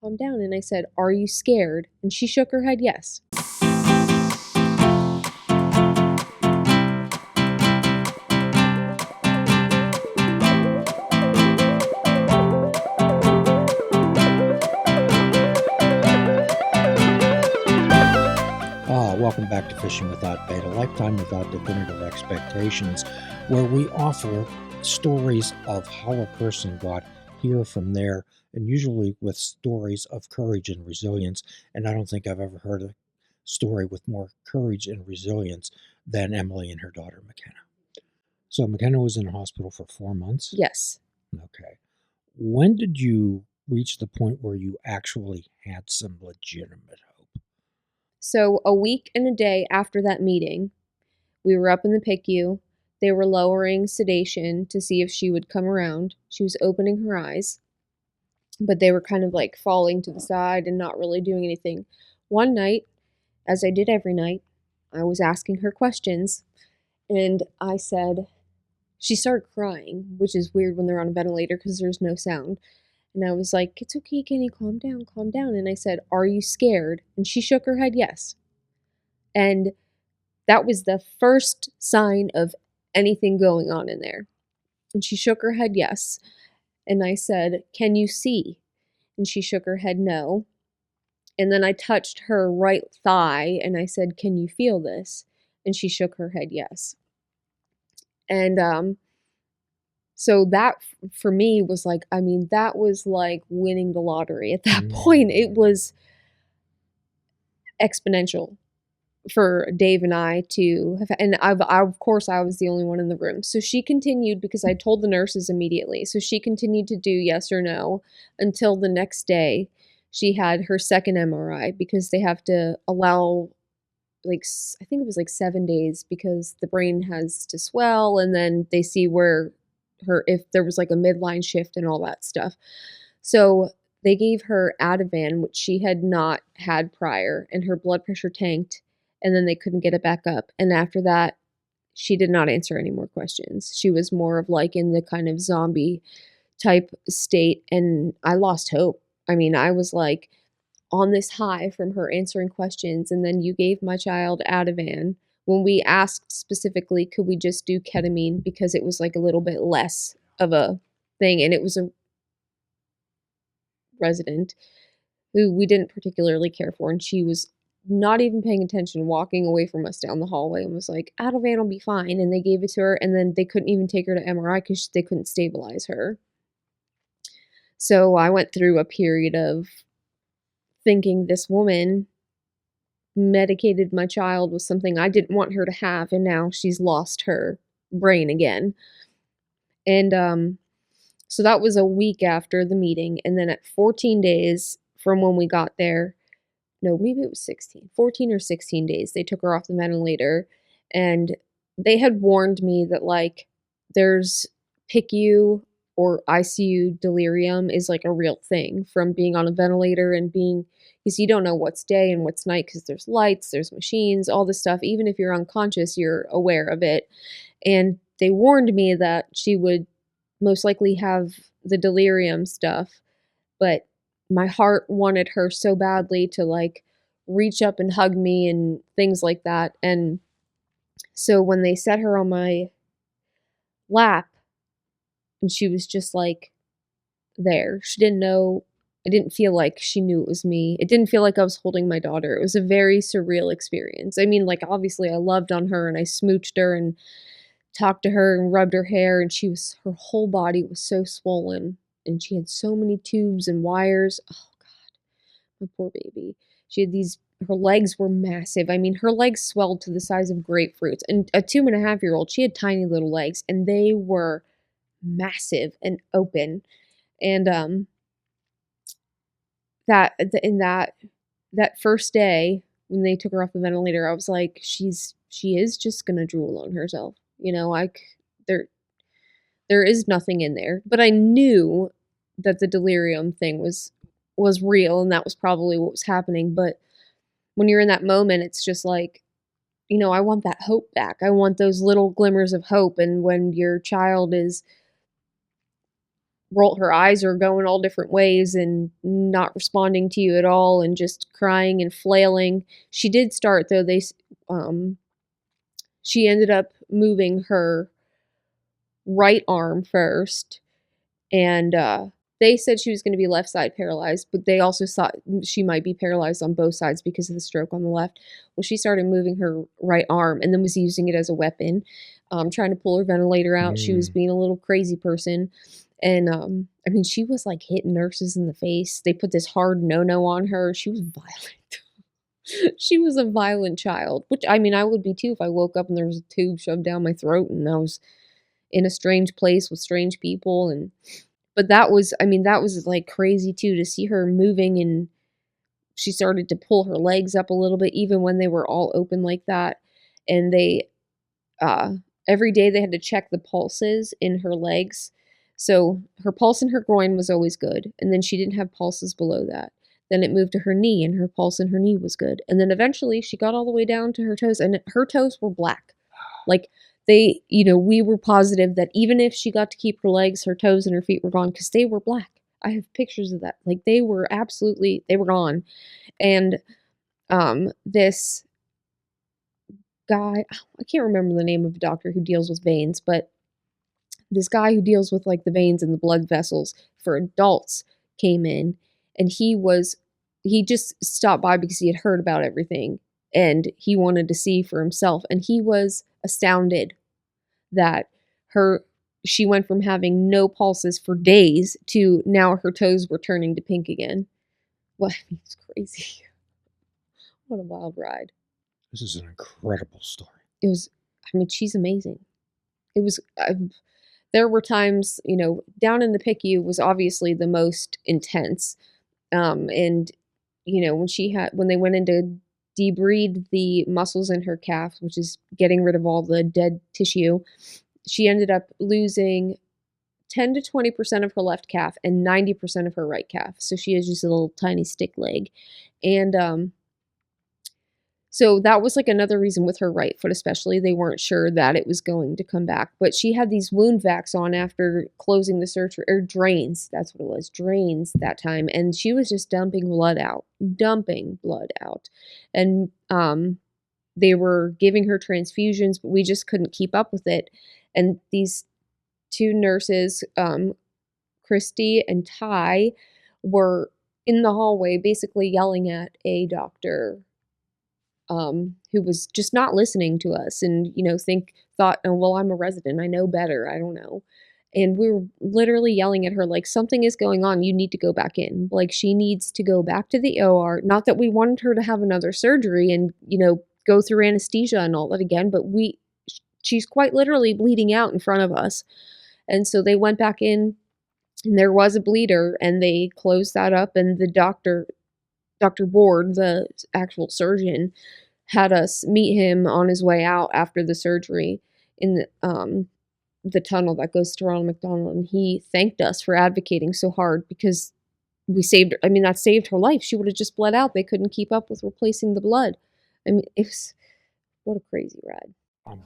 calm down?" And I said, "Are you scared?" And she shook her head yes. Welcome back to Fishing Without Bait, a lifetime without definitive expectations, where we offer stories of how a person got here from there, and usually with stories of courage and resilience. And I don't think I've ever heard a story with more courage and resilience than Emily and her daughter, McKenna. So McKenna was in a hospital for 4 months? Yes. Okay. When did you reach the point where you actually had some legitimate hope? So a week and a day after that meeting, we were up in the PICU. They were lowering sedation to see if she would come around. She was opening her eyes, but they were kind of like falling to the side and not really doing anything. One night, as I did every night, I was asking her questions, and I said, she started crying, which is weird when they're on a ventilator because there's no sound. And I was like, "It's okay, Kenny, calm down, calm down." And I said, "Are you scared?" And she shook her head yes. And that was the first sign of anything going on in there. And she shook her head yes. And I said, "Can you see?" And she shook her head no. And then I touched her right thigh and I said, "Can you feel this?" And she shook her head yes. And so that for me was like, I mean, that was like winning the lottery at that point. It was exponential for Dave and I to have, and of course I was the only one in the room. So she continued, because I told the nurses immediately. So she continued to do yes or no until the next day she had her second MRI, because they have to allow, like, I think it was like 7 days, because the brain has to swell, and then they see where if there was like a midline shift and all that stuff. So they gave her Ativan, which she had not had prior, and her blood pressure tanked, and then they couldn't get it back up. And after that, she did not answer any more questions. She was more of like in the kind of zombie type state, and I lost hope. I mean, I was like on this high from her answering questions, and then you gave my child Ativan. When we asked specifically, could we just do ketamine, because it was like a little bit less of a thing, and it was a resident who we didn't particularly care for, and she was not even paying attention, walking away from us down the hallway, and was like, "Ativan will be fine." And they gave it to her, and then they couldn't even take her to MRI because they couldn't stabilize her. So I went through a period of thinking this woman medicated my child with something I didn't want her to have, and now she's lost her brain again. And so that was a week after the meeting, and then at 14 days from when we got there, no, maybe it was 14 or 16 days, they took her off the ventilator, and they had warned me that, like, there's PICU or ICU delirium is like a real thing from being on a ventilator and being, because you don't know what's day and what's night, because there's lights, there's machines, all this stuff. Even if you're unconscious, you're aware of it. And they warned me that she would most likely have the delirium stuff, but my heart wanted her so badly to like reach up and hug me and things like that. And so when they set her on my lap and she was just like there, she didn't know, I didn't feel like she knew it was me. It didn't feel like I was holding my daughter. It was a very surreal experience. I mean, like, obviously I loved on her and I smooched her and talked to her and rubbed her hair, and her whole body was so swollen and she had so many tubes and wires. Oh God, my poor baby. She had her legs were massive. I mean, her legs swelled to the size of grapefruits. And a 2.5-year-old, she had tiny little legs, and they were massive and open. And that first day when they took her off the ventilator, I was like, she is just gonna drool on herself. You know, like, there is nothing in there. But I knew that the delirium thing was real, and that was probably what was happening. But when you're in that moment, it's just like, you know, I want that hope back. I want those little glimmers of hope. And when your child is her eyes are going all different ways and not responding to you at all and just crying and flailing. She did start though, she ended up moving her right arm first, and they said she was going to be left side paralyzed, but they also thought she might be paralyzed on both sides because of the stroke on the left. Well, she started moving her right arm and then was using it as a weapon, trying to pull her ventilator out. She was being a little crazy person. And I mean, she was like hitting nurses in the face. They put this hard no on her. She was violent. She was a violent child, which I mean, I would be too if I woke up and there was a tube shoved down my throat and I was in a strange place with strange people. And but that was, I mean, that was like crazy too to see her moving, and she started to pull her legs up a little bit even when they were all open like that. And they uh every day they had to check the pulses in her legs. So her pulse in her groin was always good, and then she didn't have pulses below that. Then it moved to her knee, and her pulse in her knee was good. And then eventually she got all the way down to her toes, and her toes were black. Like they, we were positive that even if she got to keep her legs, her toes and her feet were gone because they were black. I have pictures of that. Like they were gone. And this guy, I can't remember the name of the doctor who deals with veins, but this guy who deals with like the veins and the blood vessels for adults came in, and he just stopped by because he had heard about everything and he wanted to see for himself, and he was astounded that she went from having no pulses for days to now her toes were turning to pink again. Well, I mean, it's crazy. What a wild ride. This is an incredible story. It was, I mean, she's amazing. It was, there were times, down in the PICU was obviously the most intense. And, when they went in to debride the muscles in her calf, which is getting rid of all the dead tissue, she ended up losing 10 to 20% of her left calf and 90% of her right calf. So she has just a little tiny stick leg. And so that was like another reason with her right foot especially. They weren't sure that it was going to come back. But she had these wound vacs on after closing the surgery, or drains, that's what it was, drains that time. And she was just dumping blood out. And they were giving her transfusions, but we just couldn't keep up with it. And these two nurses, Christy and Ty, were in the hallway basically yelling at a doctor who was just not listening to us, and thought, oh well, I'm a resident, I know better, I don't know. And we were literally yelling at her like, something is going on, you need to go back in, like she needs to go back to the OR. Not that we wanted her to have another surgery and go through anesthesia and all that again, but she's quite literally bleeding out in front of us. And so they went back in, and there was a bleeder, and they closed that up, and the Dr. Ward, the actual surgeon, had us meet him on his way out after the surgery in the tunnel that goes to Ronald McDonald, and he thanked us for advocating so hard because we saved her. I mean, that saved her life. She would have just bled out. They couldn't keep up with replacing the blood. I mean, what a crazy ride.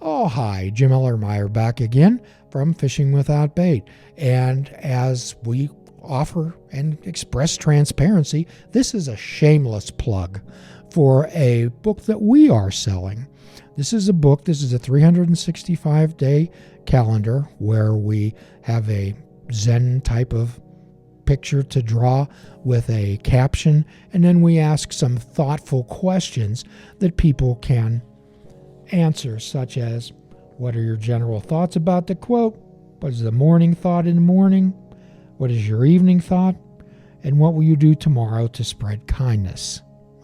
Oh, hi, Jim Ellermeyer back again from Fishing Without Bait. And as we offer and express transparency, this is a shameless plug for a book that we are selling. This is a 365-day calendar where we have a Zen type of picture to draw with a caption, and then we ask some thoughtful questions that people can answer, such as, what are your general thoughts about the quote? What is the morning thought in the morning? What is your evening thought? And what will you do tomorrow to spread kindness?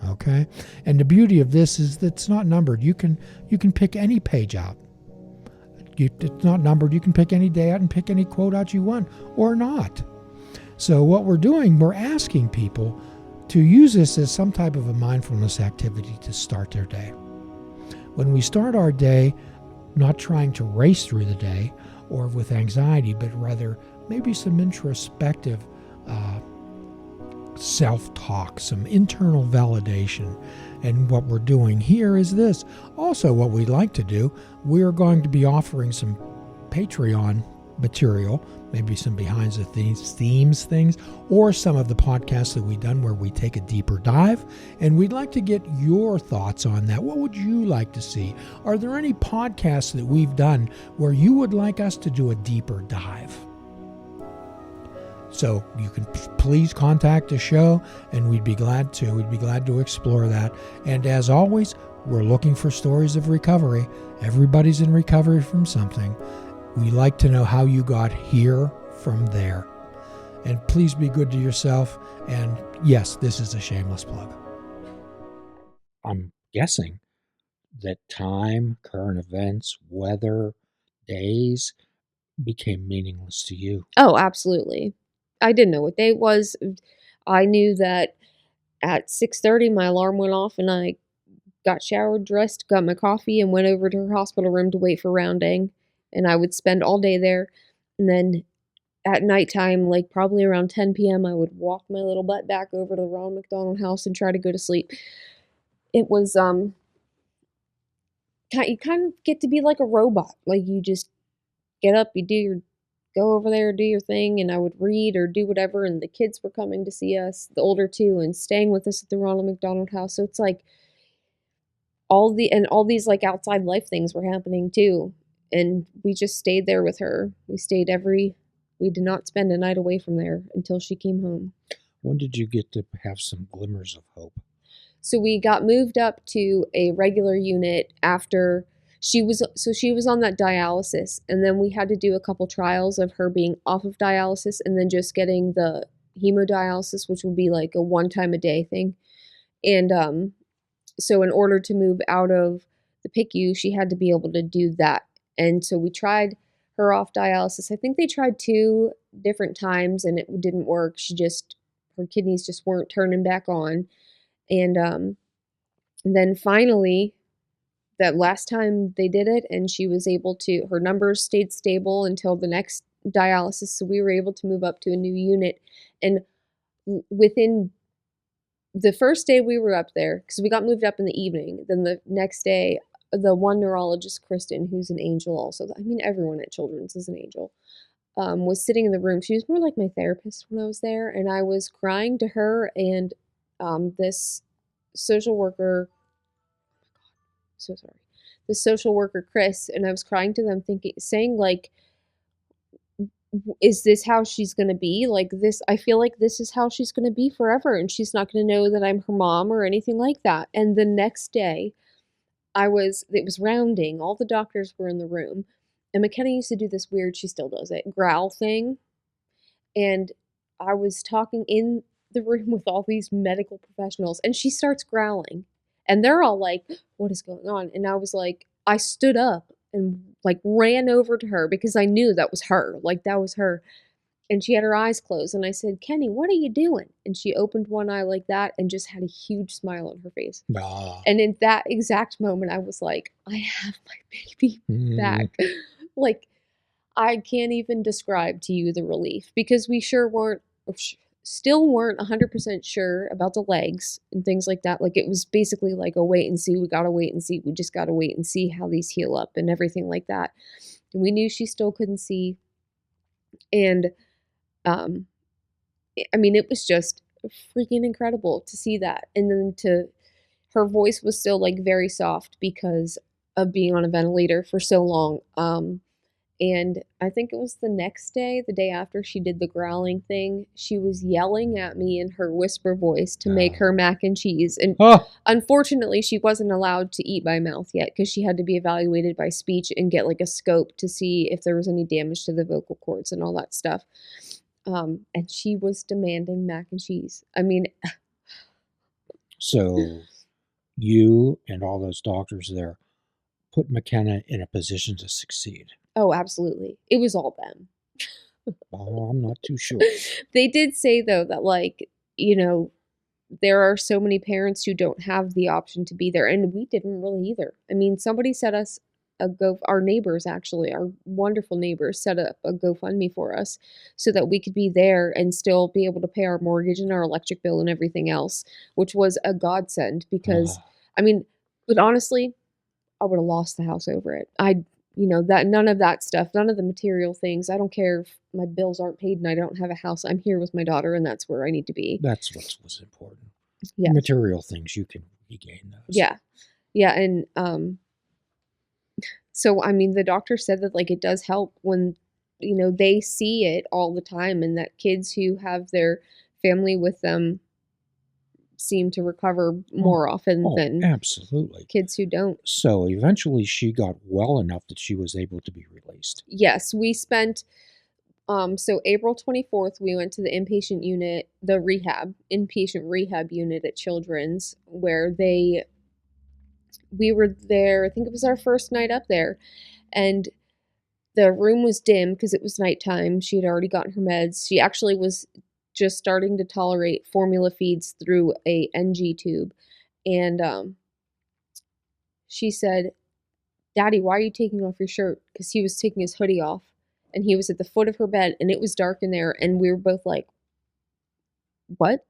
Okay? And the beauty of this is that it's not numbered. You can pick any page out. It's not numbered. You can pick any day out and pick any quote out you want, or not. So what we're doing, we're asking people to use this as some type of a mindfulness activity to start their day. When we start our day, not trying to race through the day or with anxiety, but rather maybe some introspective self-talk, some internal validation. And what we're doing here is this. Also, what we'd like to do, we're going to be offering some Patreon material, maybe some behind the themes things, or some of the podcasts that we've done where we take a deeper dive. And we'd like to get your thoughts on that. What would you like to see? Are there any podcasts that we've done where you would like us to do a deeper dive? So you can please contact the show, and we'd be glad to. We'd be glad to explore that. And as always, we're looking for stories of recovery. Everybody's in recovery from something. We like to know how you got here from there. And please be good to yourself. And yes, this is a shameless plug. I'm guessing that time, current events, weather, days became meaningless to you. Oh, absolutely. I didn't know what day it was. I knew that at 6:30 my alarm went off and I got showered, dressed, got my coffee, and went over to her hospital room to wait for rounding. And I would spend all day there. And then at nighttime, like probably around 10 p.m., I would walk my little butt back over to the Ronald McDonald House and try to go to sleep. It was, you kind of get to be like a robot. Like you just get up, go over there, do your thing, and I would read or do whatever, and the kids were coming to see us, the older two, and staying with us at the Ronald McDonald House. So it's like all these like outside life things were happening too. And we just stayed there with her. We did not spend a night away from there until she came home. When did you get to have some glimmers of hope? So we got moved up to a regular unit after she was on that dialysis, and then we had to do a couple trials of her being off of dialysis and then just getting the hemodialysis, which will be like a one time a day thing. And so in order to move out of the PICU, she had to be able to do that. And so we tried her off dialysis. I think they tried 2 different times and it didn't work. Her kidneys just weren't turning back on. And then finally, that last time they did it, and she was able to, her numbers stayed stable until the next dialysis. So we were able to move up to a new unit. And within the first day we were up there, because we got moved up in the evening, then the next day, the one neurologist, Kristen, who's an angel also, I mean, everyone at Children's is an angel, was sitting in the room. She was more like my therapist when I was there, and I was crying to her and this social worker, so sorry, the social worker, Chris, and I was crying to them saying like, is this how she's going to be? Like this, I feel like this is how she's going to be forever, and she's not going to know that I'm her mom or anything like that. And the next day, it was rounding. All the doctors were in the room, and McKenna used to do this weird, she still does it, growl thing. And I was talking in the room with all these medical professionals, and she starts growling. And they're all like, what is going on? And I was like, I stood up and like ran over to her because I knew that was her. Like that was her. And she had her eyes closed. And I said, Kenny, what are you doing? And she opened one eye like that and just had a huge smile on her face. Ah. And in that exact moment, I was like, I have my baby back. Like, I can't even describe to you the relief, because we still weren't 100% sure about the legs and things like that. Like it was basically like a wait and see. We gotta wait and see. We just gotta wait and see how these heal up and everything like that. And we knew she still couldn't see. And I mean, it was just freaking incredible to see that. And then her voice was still like very soft because of being on a ventilator for so long. And I think it was the next day, the day after she did the growling thing, she was yelling at me in her whisper voice to make her mac and cheese. And unfortunately, she wasn't allowed to eat by mouth yet because she had to be evaluated by speech and get like a scope to see if there was any damage to the vocal cords and all that stuff. And she was demanding mac and cheese. I mean, so you and all those doctors there put McKenna in a position to succeed. Oh, absolutely. It was all them. Oh, I'm not too sure. They did say, though, that, like, you know, there are so many parents who don't have the option to be there, and we didn't really either. I mean, somebody set us our neighbors, actually, our wonderful neighbors, set up a GoFundMe for us so that we could be there and still be able to pay our mortgage and our electric bill and everything else, which was a godsend because, I mean, but honestly, I would have lost the house over it. that none of that stuff, none of the material things. I don't care if my bills aren't paid and I don't have a house. I'm here with my daughter, and that's where I need to be. That's what was important. Yeah. Material things, you can regain those. Yeah. Yeah. And so, I mean, the doctor said that, like, it does help when, they see it all the time, and that kids who have their family with them seem to recover more often than absolutely. kids who don't. So eventually she got well enough that she was able to be released. Yes, we spent, so April 24th, we went to the inpatient unit, the inpatient rehab unit at Children's, where we were there, I think it was our first night up there, and the room was dim because it was nighttime. She had already gotten her meds. She actually was just starting to tolerate formula feeds through a NG tube. And she said, "Daddy, why are you taking off your shirt?" Because he was taking his hoodie off. And he was at the foot of her bed, and it was dark in there. And we were both like, "What?"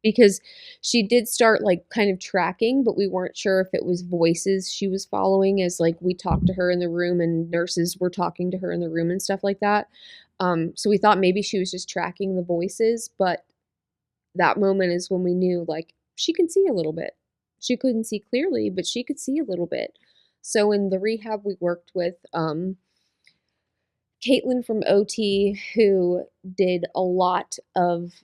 Because she did start, like, kind of tracking, but we weren't sure if it was voices she was following as, like, we talked to her in the room and nurses were talking to her in the room and stuff like that. So we thought maybe she was just tracking the voices, but that moment is when we knew, like, she can see a little bit. She couldn't see clearly, but she could see a little bit. So in the rehab we worked with, Caitlin from OT, who did a lot of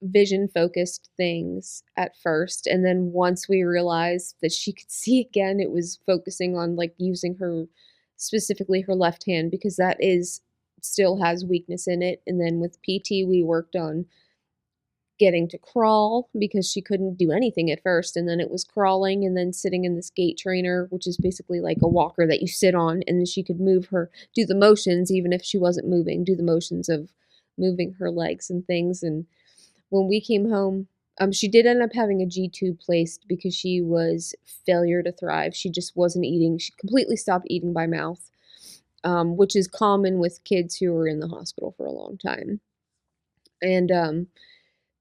vision focused things at first, and then once we realized that she could see again, it was focusing on, like, using her, specifically her left hand, because that is still has weakness in it. And then with PT we worked on getting to crawl, because she couldn't do anything at first, and then it was crawling, and then sitting in this gait trainer, which is basically like a walker that you sit on, and then she could do the motions even if she wasn't moving, do the motions of moving her legs and things. And when we came home, she did end up having a G tube placed because she was failure to thrive. She just wasn't eating. She completely stopped eating by mouth, which is common with kids who are in the hospital for a long time. And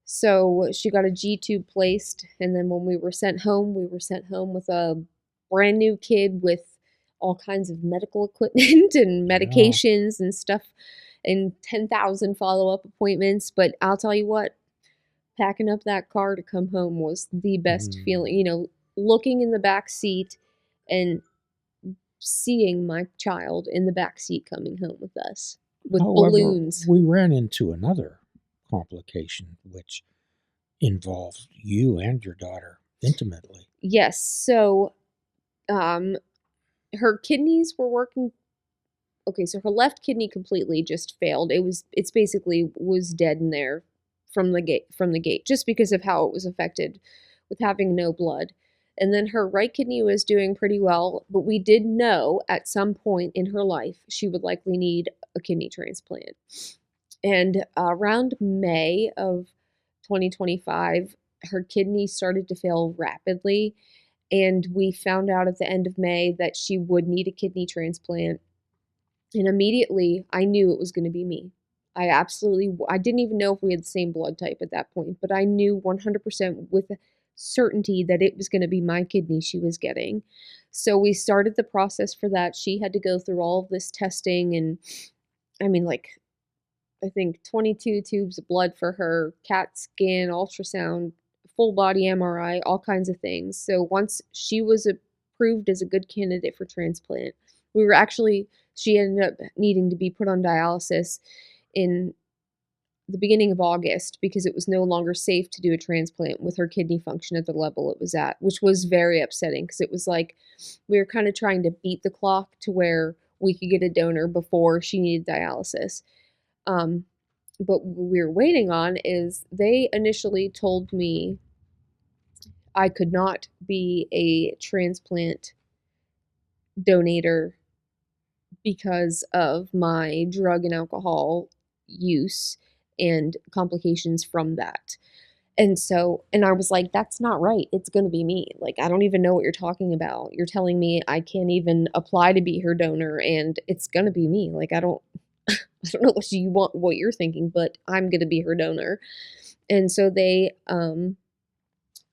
so she got a G tube placed, and then when we were sent home with a brand new kid with all kinds of medical equipment and medications and stuff, and 10,000 follow-up appointments. But I'll tell you what, packing up that car to come home was the best feeling. Looking in the back seat and seeing my child in the back seat coming home with us with balloons. We ran into another complication which involved you and your daughter intimately. Yes. So her kidneys were working. Okay, so her left kidney completely just failed. It's basically was dead in there from the gate, just because of how it was affected with having no blood. And then her right kidney was doing pretty well, but we did know at some point in her life she would likely need a kidney transplant. And around May of 2025, her kidney started to fail rapidly, and we found out at the end of May that she would need a kidney transplant. And immediately I knew it was going to be me. I didn't even know if we had the same blood type at that point, but I knew 100% with certainty that it was going to be my kidney she was getting. So we started the process for that. She had to go through all of this testing, and I mean, like, I think 22 tubes of blood for her, CAT scan, ultrasound, full body MRI, all kinds of things. So once she was approved as a good candidate for transplant, she ended up needing to be put on dialysis in the beginning of August because it was no longer safe to do a transplant with her kidney function at the level it was at, which was very upsetting because it was like we were kind of trying to beat the clock to where we could get a donor before she needed dialysis. But what we were waiting on is they initially told me I could not be a transplant donator because of my drug and alcohol use and complications from that. And I was like, that's not right. It's going to be me. Like, I don't even know what you're talking about. You're telling me I can't even apply to be her donor, and it's going to be me. Like, I don't know what you're thinking, but I'm going to be her donor. And so they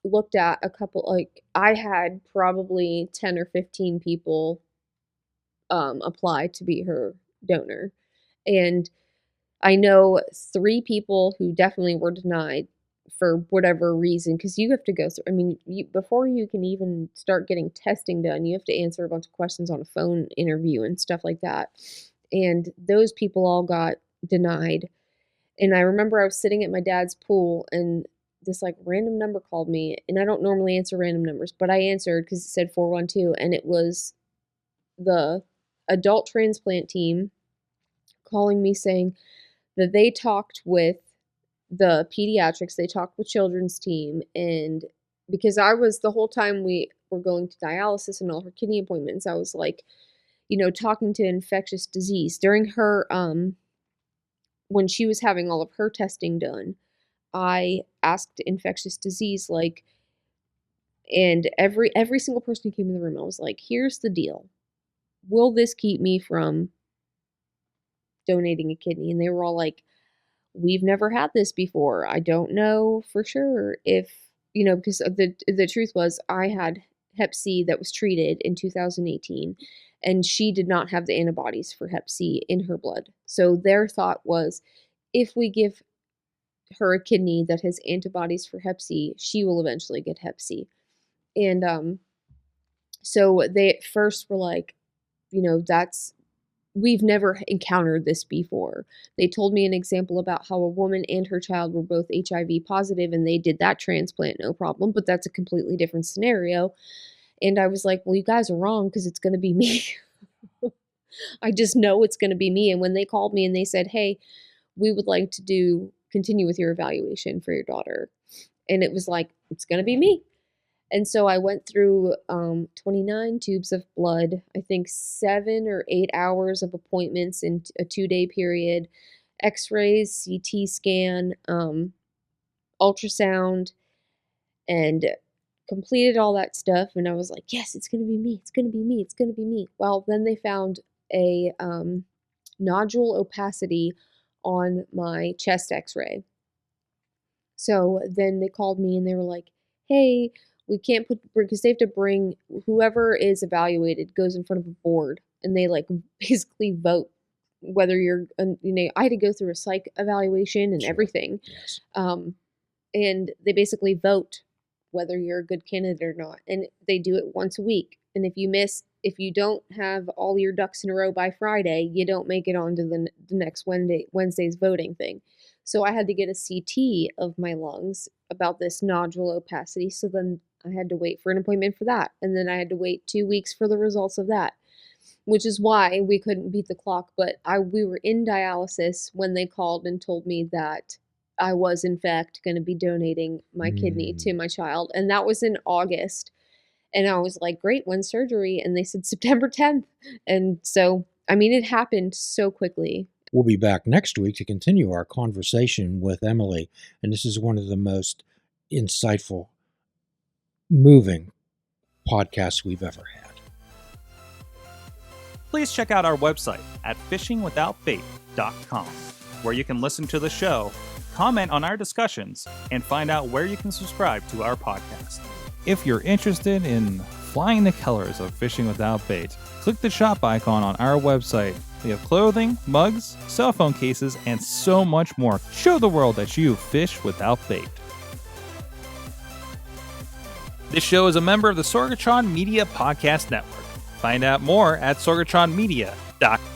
looked at a couple, like, I had probably 10 or 15 people apply to be her donor. And I know 3 people who definitely were denied for whatever reason, because you have to go through, I mean, before you can even start getting testing done, you have to answer a bunch of questions on a phone interview and stuff like that. And those people all got denied. And I remember I was sitting at my dad's pool and this like random number called me, and I don't normally answer random numbers, but I answered because it said 412, and it was the adult transplant team calling me saying that they talked with the pediatrics, they talked with children's team, and because I was the whole time we were going to dialysis and all her kidney appointments, I was like, talking to infectious disease during her when she was having all of her testing done. I asked infectious disease, like, and every single person who came in the room, I was like, here's the deal. Will this keep me from donating a kidney? And they were all like, we've never had this before. I don't know for sure if, because the truth was I had Hep C that was treated in 2018, and she did not have the antibodies for Hep C in her blood. So their thought was, if we give her a kidney that has antibodies for Hep C, she will eventually get Hep C. And so they at first were like, we've never encountered this before. They told me an example about how a woman and her child were both HIV positive and they did that transplant, no problem, but that's a completely different scenario. And I was like, well, you guys are wrong because it's going to be me. I just know it's going to be me. And when they called me and they said, hey, we would like to continue with your evaluation for your daughter. And it was like, it's going to be me. And so I went through 29 tubes of blood, I think 7 or 8 hours of appointments in a 2-day period, x-rays, CT scan, ultrasound, and completed all that stuff. And I was like, yes, it's going to be me. It's going to be me. It's going to be me. Well, then they found a nodule opacity on my chest x-ray. So then they called me and they were like, hey, we can't because they have to bring whoever is evaluated goes in front of a board and they like basically vote whether you're, I had to go through a psych evaluation and everything. Yes. And they basically vote whether you're a good candidate or not. And they do it once a week. And if you don't have all your ducks in a row by Friday, you don't make it onto the next Wednesday's voting thing. So I had to get a CT of my lungs about this nodule opacity. So then I had to wait for an appointment for that. And then I had to wait 2 weeks for the results of that, which is why we couldn't beat the clock. But we were in dialysis when they called and told me that I was in fact going to be donating my kidney to my child. And that was in August. And I was like, great, when's surgery? And they said September 10th. And so, it happened so quickly. We'll be back next week to continue our conversation with Emily. And this is one of the most insightful, moving podcasts we've ever had. Please check out our website at fishingwithoutbait.com, where you can listen to the show, comment on our discussions, and find out where you can subscribe to our podcast. If you're interested in flying the colors of Fishing Without Bait, click the shop icon on our website. We have clothing, mugs, cell phone cases, and so much more. Show the world that you fish without bait. This show is a member of the Sorgatron Media Podcast Network. Find out more at sorgatronmedia.com.